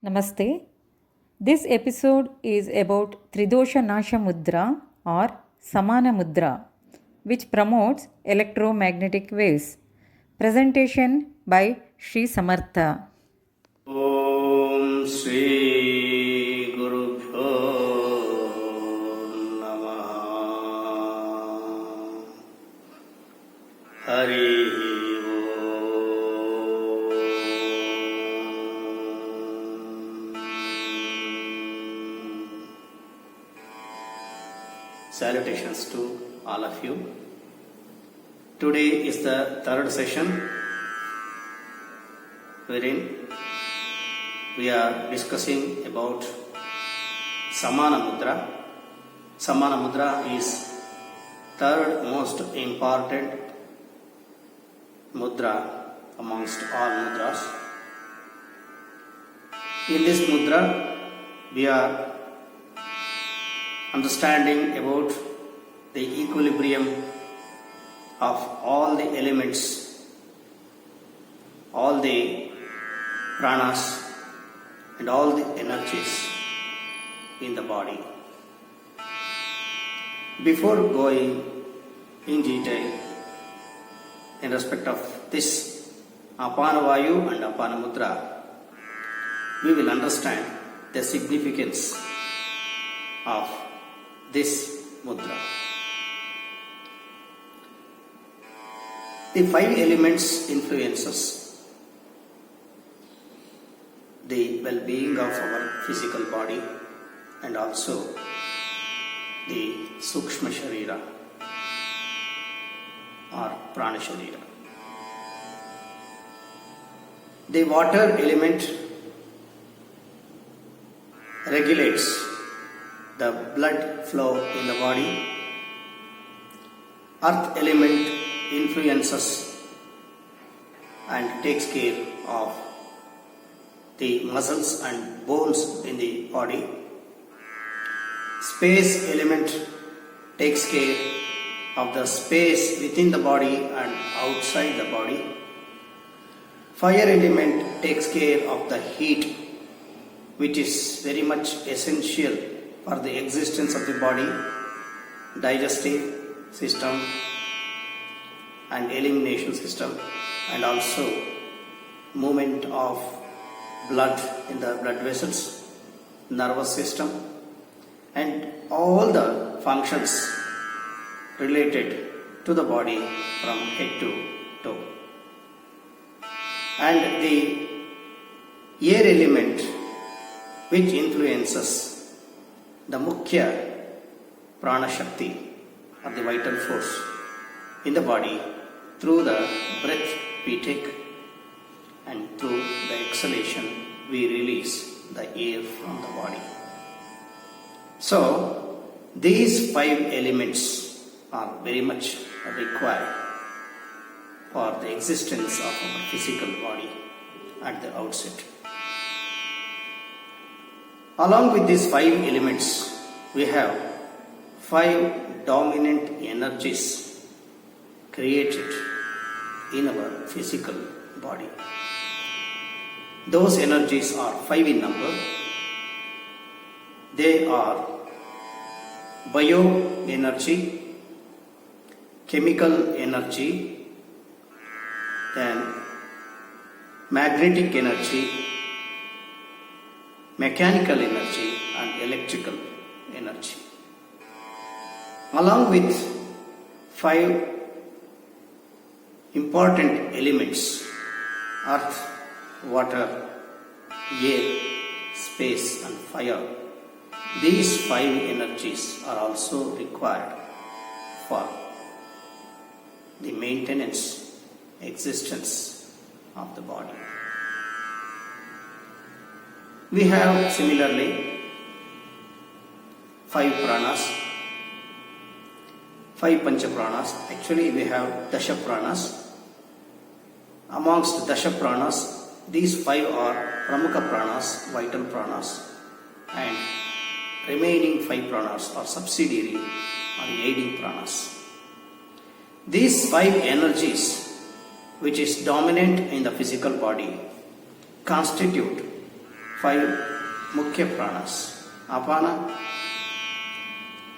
Namaste. This episode is about Tridosha Nasha Mudra or Samana Mudra, which promotes electromagnetic waves. Presentation by Sri Samartha. Om Sri Guru Bhyo Namaha Hari Salutations to all of you. Today is the third session wherein we are discussing about Samana Mudra. Samana Mudra is third most important mudra amongst all mudras. In this mudra, we are understanding about the equilibrium of all the elements, all the pranas and all the energies in the body. Before going in detail in respect of this Apana Vayu and Apana Mudra, we will understand the significance of this mudra. The five elements influences the well-being of our physical body and also the Sukshma Sharira or Prana Sharira. The water element regulates the blood flow in the body. Earth element influences and takes care of the muscles and bones in the body. Space element takes care of the space within the body and outside the body. Fire element takes care of the heat, which is very much essential for the existence of the body, digestive system and elimination system, and also movement of blood in the blood vessels, nervous system, and all the functions related to the body from head to toe. And the air element, which influences the Mukhya Prana Shakti or the vital force in the body through the breath we take and through the exhalation we release the air from the body. So these five elements are very much required for the existence of our physical body at the outset. Along with these five elements, we have five dominant energies created in our physical body. Those energies are five in number. They are bioenergy, chemical energy, then magnetic energy, mechanical energy and electrical energy. Along with five important elements: earth, water, air, space and fire. These five energies are also required for the maintenance, existence of the body. We have similarly five pranas, five pancha pranas. Actually, we have dasha pranas. Amongst dasha pranas, these five are pramukha pranas, vital pranas, and remaining five pranas are subsidiary or aiding pranas. These five energies, which is dominant in the physical body, constitute five mukhya pranas: apana,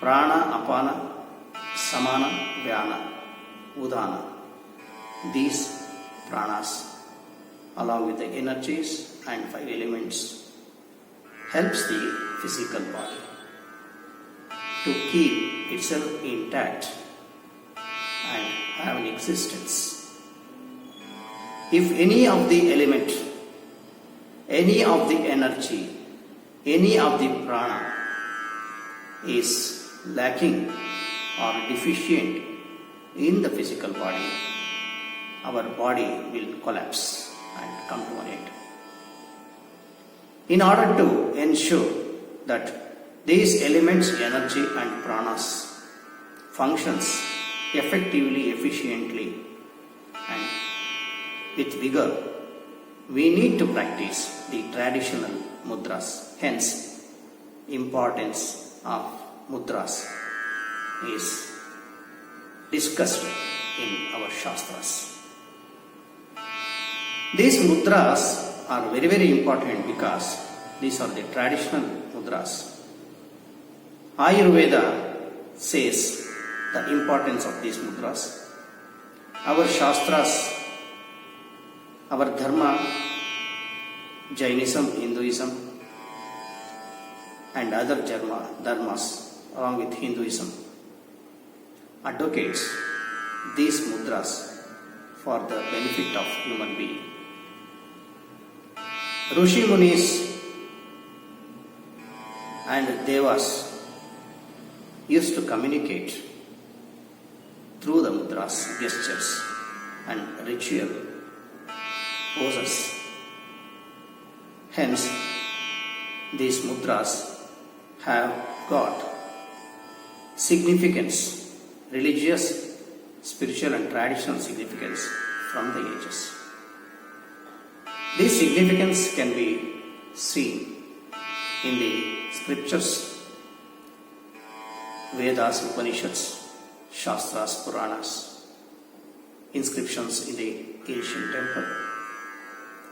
prana, apana, samana, vyana, udana. These pranas, along with the energies and five elements, helps the physical body to keep itself intact and have an existence. If any of the element, any of the energy, any of the prana is lacking or deficient in the physical body, our body will collapse and come to an end. In order to ensure that these elements, energy and pranas functions effectively, efficiently and with vigor, we need to practice the traditional mudras. Hence, importance of mudras is discussed in our Shastras. These mudras are very, very important because these are the traditional mudras. Ayurveda says the importance of these mudras. Our Shastras, our Dharma, Jainism, Hinduism and other dharmas along with Hinduism advocates these mudras for the benefit of human being. Rishi Munis and Devas used to communicate through the mudras, gestures and ritual poses. Hence, these mudras have got significance, religious, spiritual and traditional significance from the ages. This significance can be seen in the scriptures, Vedas, Upanishads, Shastras, Puranas, inscriptions in the ancient temple,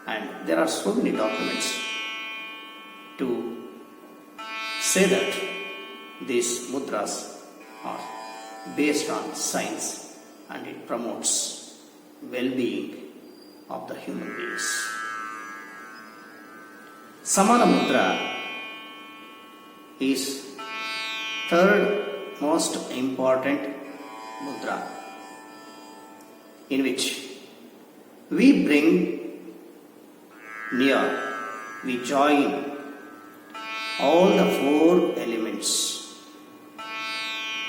and there are so many documents to say that these mudras are based on science and it promotes well-being of the human beings. Samana mudra is third most important mudra, in which we bring near, we join all the four elements,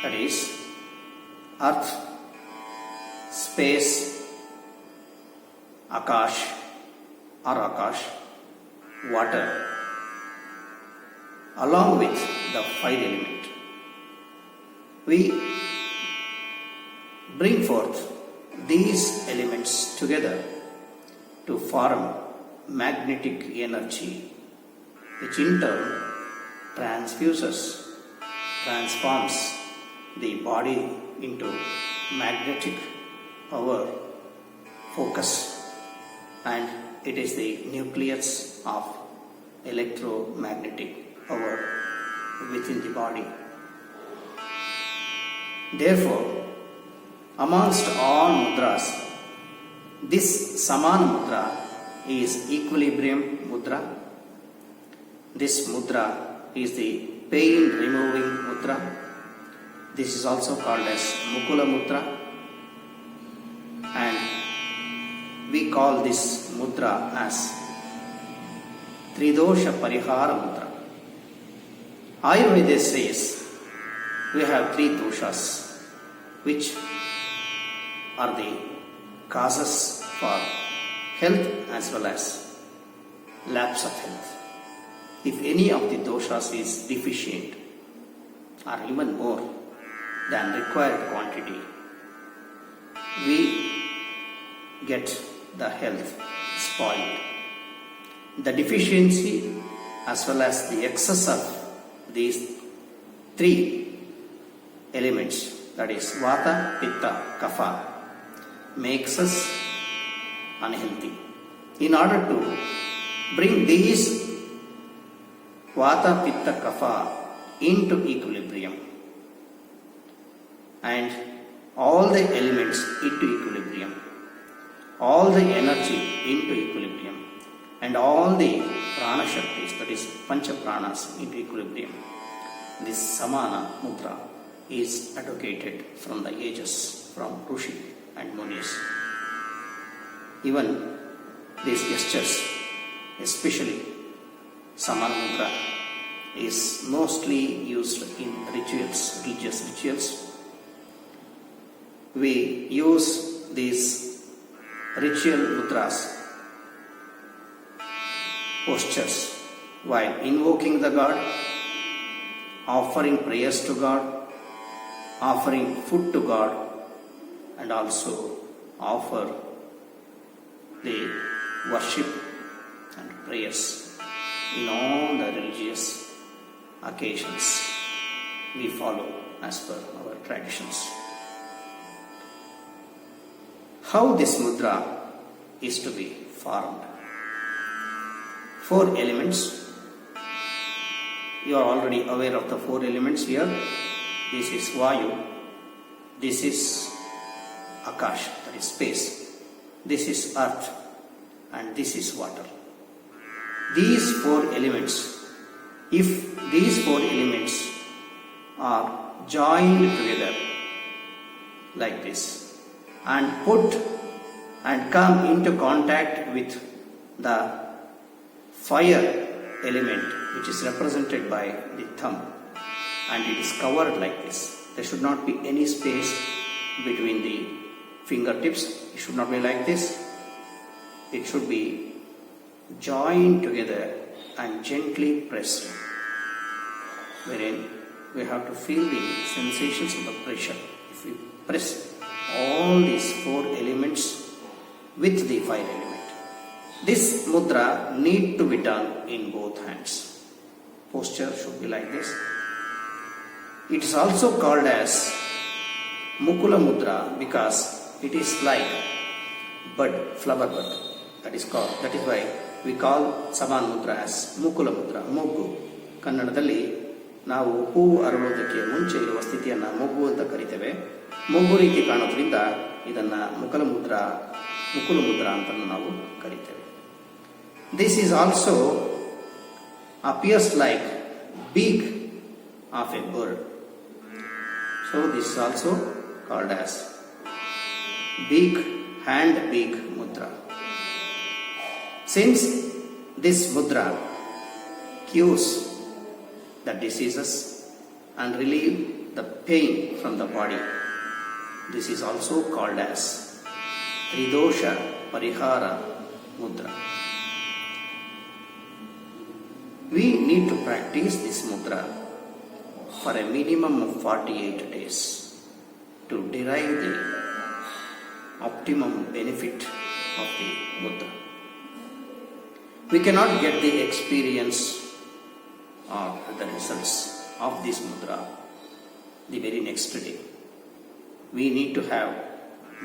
that is earth, space, akash or akash, water, along with the fire element. We bring forth these elements together to form magnetic energy, which in turn transfuses, transforms the body into magnetic power focus, and it is the nucleus of electromagnetic power within the body. Therefore, amongst all mudras, this Samana mudra is equilibrium mudra. This mudra is the pain removing mudra. This is also called as Mukula mudra, and we call this mudra as Tridosha Parihara mudra. Ayurveda says we have three doshas which are the causes for health as well as lapse of health. If any of the doshas is deficient or even more than required quantity, we get the health spoiled. The deficiency as well as the excess of these three elements, that is Vata, Pitta, Kapha, makes us unhealthy. In order to bring these Vata, Pitta, Kapha into equilibrium, and all the elements into equilibrium, all the energy into equilibrium, and all the prana shaktis, that is pancha pranas, into equilibrium. This samana mudra is advocated from the ages, from Rishi and Munis. Even these gestures, especially samana mudra, is mostly used in rituals, religious rituals. We use these ritual mudras, postures, while invoking the God, offering prayers to God, offering food to God, and also offer the worship and prayers in all the religious occasions we follow as per our traditions. How this mudra is to be formed? 4 elements. You are already aware of the 4 elements here. This is Vayu, this is Akash, that is space, this is earth, and this is water. These 4 elements, if these 4 elements are joined together like this and put and come into contact with the fire element, which is represented by the thumb, and it is covered like this. There should not be any space between the fingertips. It should not be like this. It should be joined together and gently pressed, wherein we have to feel the sensations of the pressure. If we press all these 4 elements with the fire element, this mudra need to be done in both hands. Posture should be like this. It is also called as Mukula mudra because it is like bud, flower bud. That is why we call Samana mudra as Mukula mudra, ಮೊಗ್ಗು. ಕನ್ನಡದಲ್ಲಿ ನಾವು ಹೂವು ಅರಳೋದಕ್ಕೆ ಮುಂಚೆ ಇರುವ ಸ್ಥಿತಿಯನ್ನು ಮೊಗ್ಗು ಅಂತ ಕರಿತೇವೆ. ಮೊಗ್ಗು ರೀತಿ ಕಾಣೋದ್ರಿಂದ ಇದನ್ನು ಮುಕುಲ ಮುದ್ರಾ ಅಂತ ನಾವು ಕರಿತೇವೆ. This is also appears like beak of a bird. So this is also called as hand beak mudra. Since this mudra cures the diseases and relieve the pain from the body, this is also called as Tridosha Parihara mudra. We need to practice this mudra for a minimum of 48 days to derive the optimum benefit of the mudra. We cannot get the experience or the results of this mudra the very next day. We need to have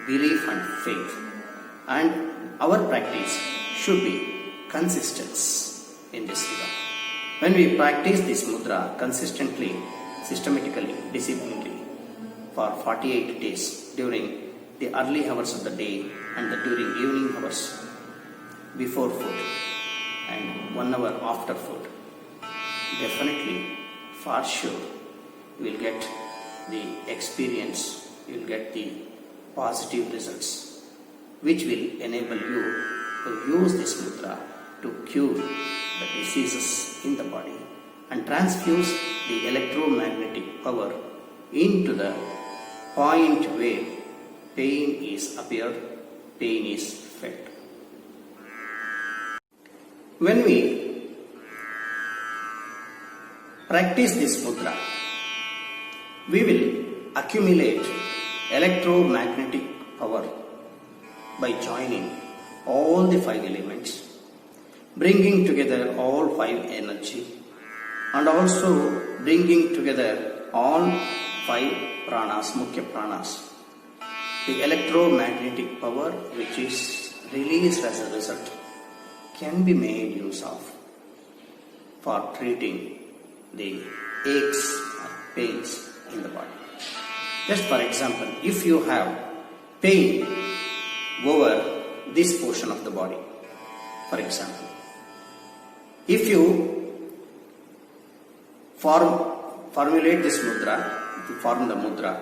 belief and faith, and our practice should be consistent in this regard. When we practice this mudra consistently, systematically, disciplinedly for 48 days during the early hours of the day and during evening hours before food and 1 hour after food, definitely, for sure, you will get the experience, you will get the positive results, which will enable you to use this mudra to cure the diseases in the body and transfuse the electromagnetic power into the point where pain is appeared, pain is felt. When we practice this mudra, we will accumulate electromagnetic power by joining all the 5 elements, bringing together all 5 energy, and also bringing together all 5 pranas, mukhya pranas. The electromagnetic power which is released as a result can be made use of for treating the aches or pains in the body. Just for example, if you have pain over this portion of the body, for example, if you formulate this mudra, to form the mudra,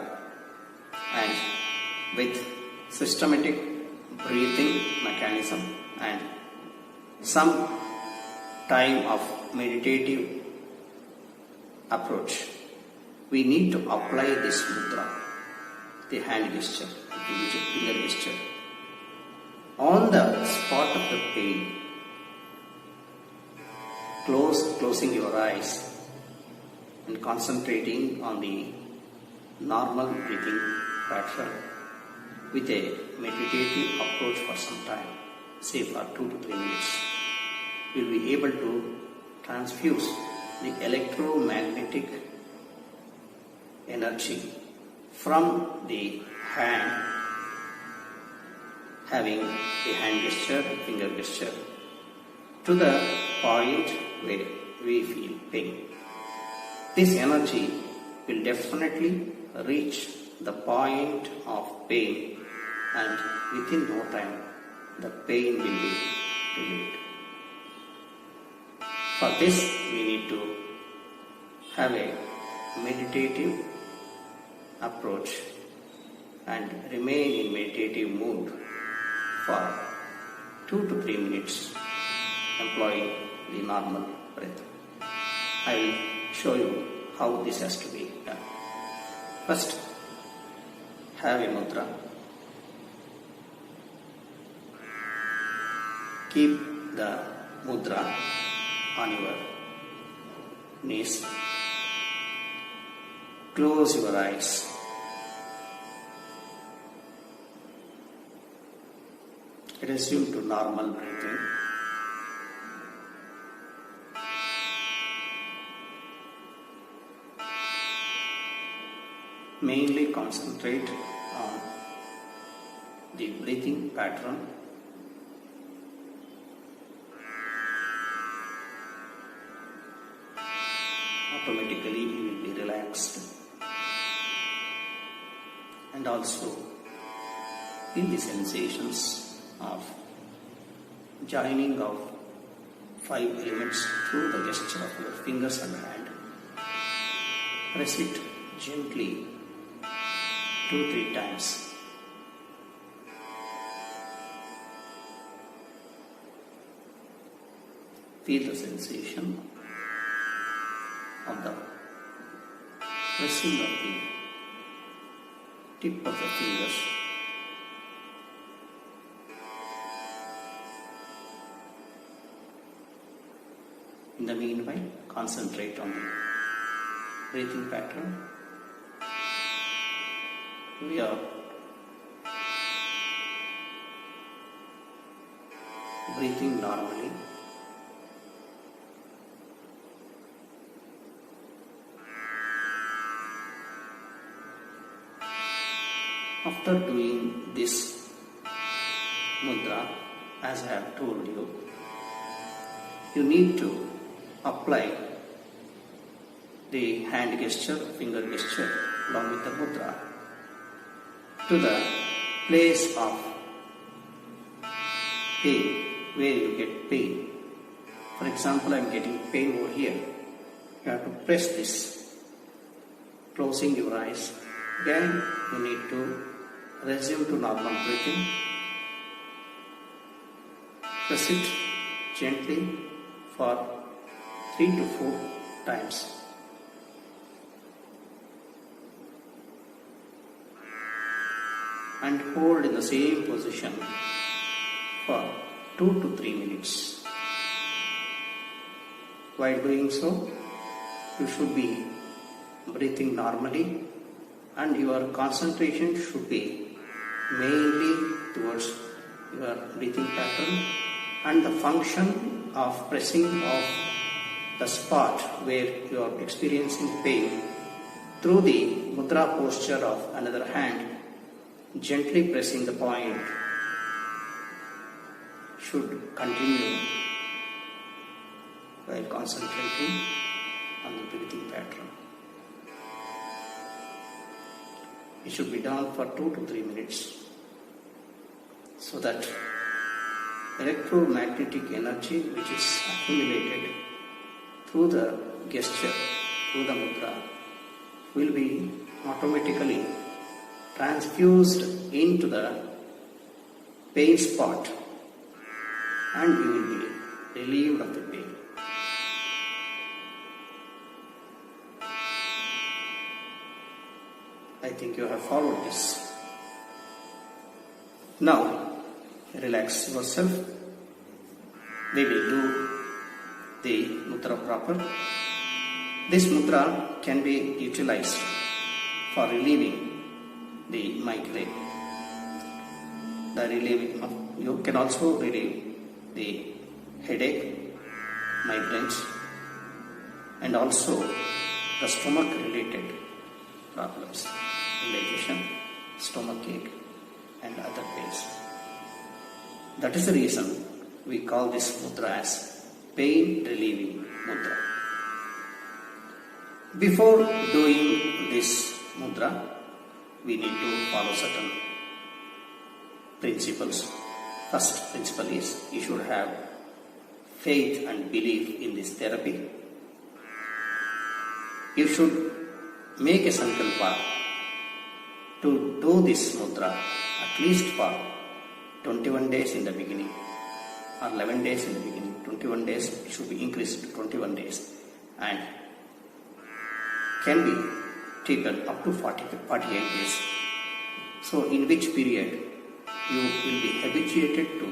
and with systematic breathing mechanism and some time of meditative approach, we need to apply this mudra, the hand gesture, the finger gesture, on the spot of the pain. Closing your eyes and concentrating on the normal breathing pattern with a meditative approach for some time, say for 2 to 3 minutes, you will be able to transfuse the electromagnetic energy from the hand, having the hand gesture, finger gesture, to the point where we feel pain. This energy will definitely reach the point of pain, and within no time the pain will be relieved. For this we need to have a meditative approach and remain in meditative mood for 2 to 3 minutes, employing the normal breath. I will show you how this has to be done. First, have a mudra. Keep the mudra on your knees. Close your eyes. Resume to normal breathing. Mainly concentrate on the breathing pattern. Automatically you will be relaxed, and also in the sensations of joining of 5 elements through the gesture of your fingers and hand. Press it gently 2-3 times. Feel the sensation of the pressing of the tip of the fingers. In the meanwhile, concentrate on the breathing pattern. We are breathing normally. After doing this mudra, as I have told you, you need to apply the hand gesture, finger gesture along with the mudra to the place of pain, where you get pain. For example, I am getting pain over here. You have to press this, closing your eyes. Again, you need to resume to normal breathing. Press it gently for 3 to 4 times. And hold in the same position for 2 to 3 minutes. While doing so, you should be breathing normally, and your concentration should be mainly towards your breathing pattern and the function of pressing of the spot where you are experiencing pain through the mudra posture of another hand. Gently pressing the point should continue while concentrating on the breathing pattern. It should be done for 2 to 3 minutes so that electromagnetic energy which is accumulated through the gesture, through the mudra, will be automatically transfused into the pain spot and you will be relieved of the pain. I think you have followed this. Now, relax yourself. We will do the mudra proper. This mudra can be utilized for relieving the migraine. You can also relieve the headache, migraines, and also the stomach related problems, indigestion, stomach ache, and other pains. That is the reason we call this mudra as pain relieving mudra. Before doing this mudra, we need to follow certain principles. First principle is you should have faith and belief in this therapy. You should make a sankalpa to do this mudra at least for 21 days in the beginning or 11 days in the beginning. 21 days should be increased to 21 days and can be taken up to 48 days. So in which period you will be habituated to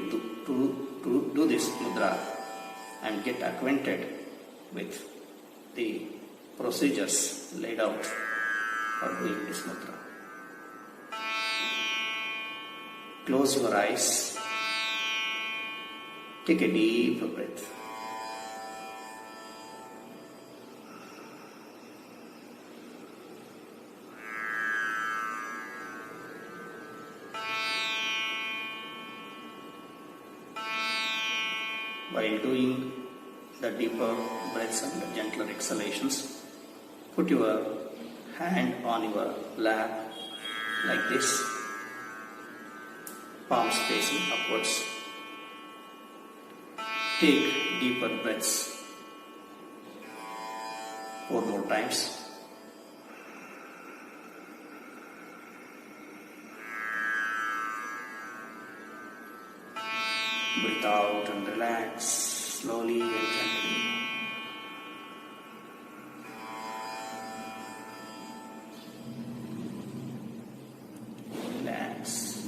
do this mudra and get acquainted with the procedures laid out for doing this mudra. Close your eyes. Take a deep breath. While doing the deeper breaths and the gentler exhalations, put your hand on your lap like this, palms facing upwards. Take deeper breaths 4 more times. Breathe out and relax slowly and gently. Relax.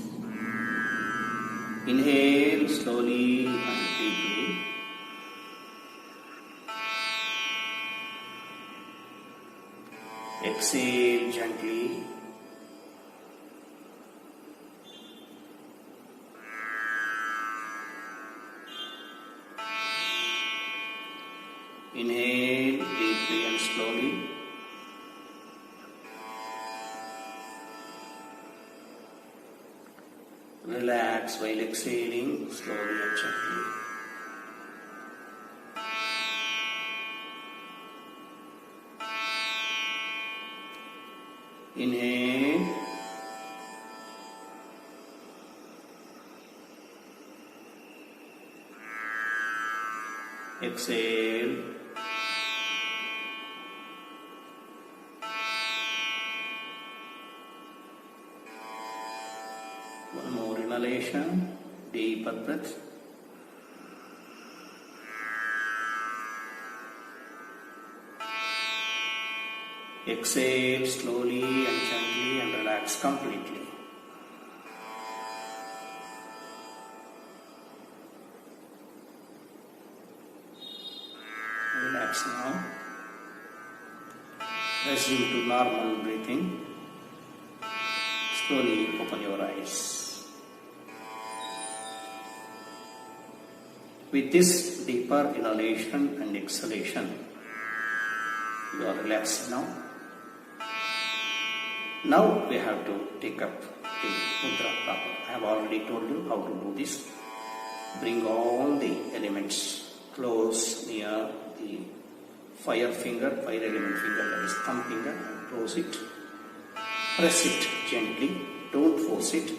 Inhale slowly and deeply. Exhale gently. Inhale deeply and slowly. Relax while exhaling slowly and gently. Inhale. Exhale. One more inhalation, deeper breath. Exhale slowly and gently and relax completely. Relax now. Resume to normal breathing. Slowly open your eyes. With this deeper inhalation and exhalation, you are relaxed now. Now we have to take up the mudra proper. I have already told you how to do this. Bring all the elements close near the fire element finger, that is thumb finger, and close it. Press it gently, don't force it.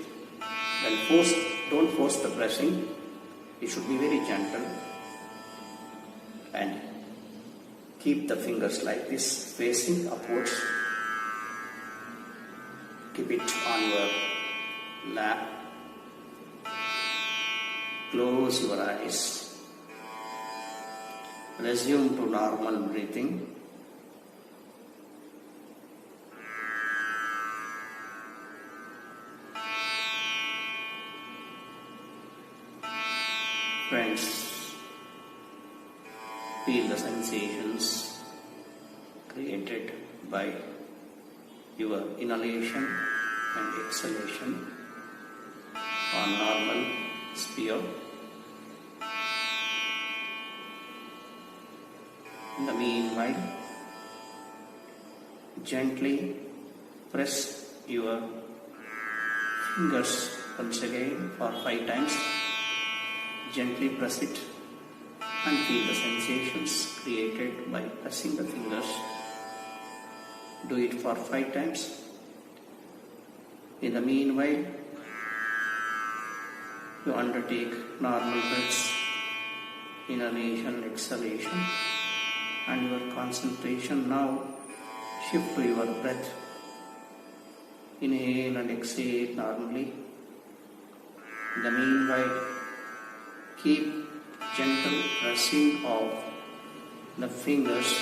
Don't force the pressing. It should be very gentle. And keep the fingers like this, facing upwards. Keep it on your lap. Close your eyes. Resume to normal breathing. Friends, feel the sensations created by your inhalation and exhalation on normal sphere. In the meanwhile, gently press your fingers once again for 5 times. Gently press it and feel the sensations created by pressing the fingers. Do it for 5 times. In the meanwhile, you undertake normal breaths, inhalation, exhalation, and your concentration now shift to your breath. Inhale and exhale normally. In the meanwhile, keep gentle pressing of the fingers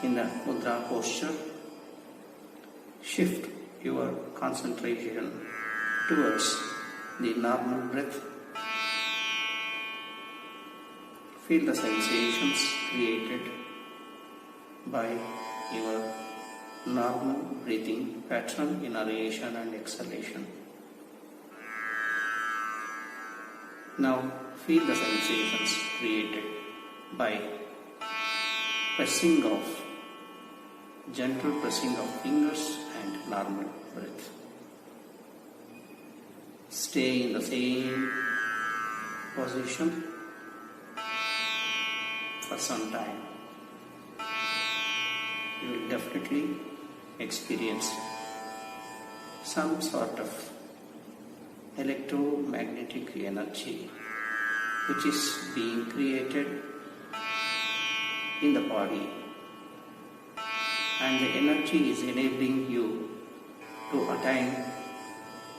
in the mudra posture. Shift your concentration towards the normal breath. Feel the sensations created by your normal breathing pattern, inhalation and exhalation. Now feel the sensations created by gentle pressing of fingers and normal breath. Stay in the same position for some time. You will definitely experience some sort of electromagnetic energy which is being created in the body, and the energy is enabling you to attain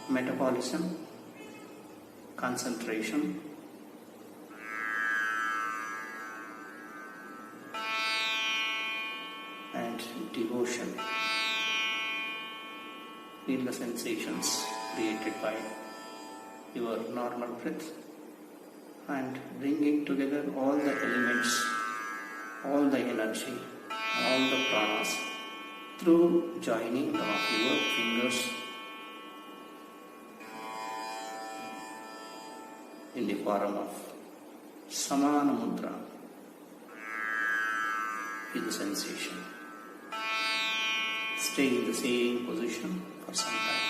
metabolism, concentration, and devotion. Feel the sensations created by your normal breath and bringing together all the elements, all the energy, all the pranas through joining of your fingers in the form of Samana Mudra with the sensation. Stay in the same position for some time.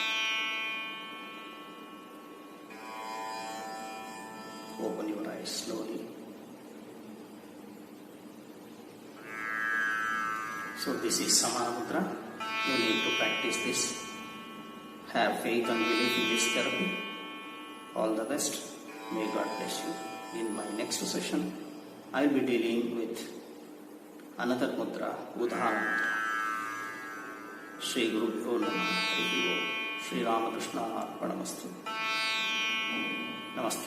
Open your eyes slowly. So this is Samana Mudra. You need to practice this. Have faith and belief in this therapy. All the best. May God bless you. In my next session, I will be dealing with another mudra, Udhana Mudra. Shri Guru Namaha. Shri Ramakrishna Arpanamastu. Namaste.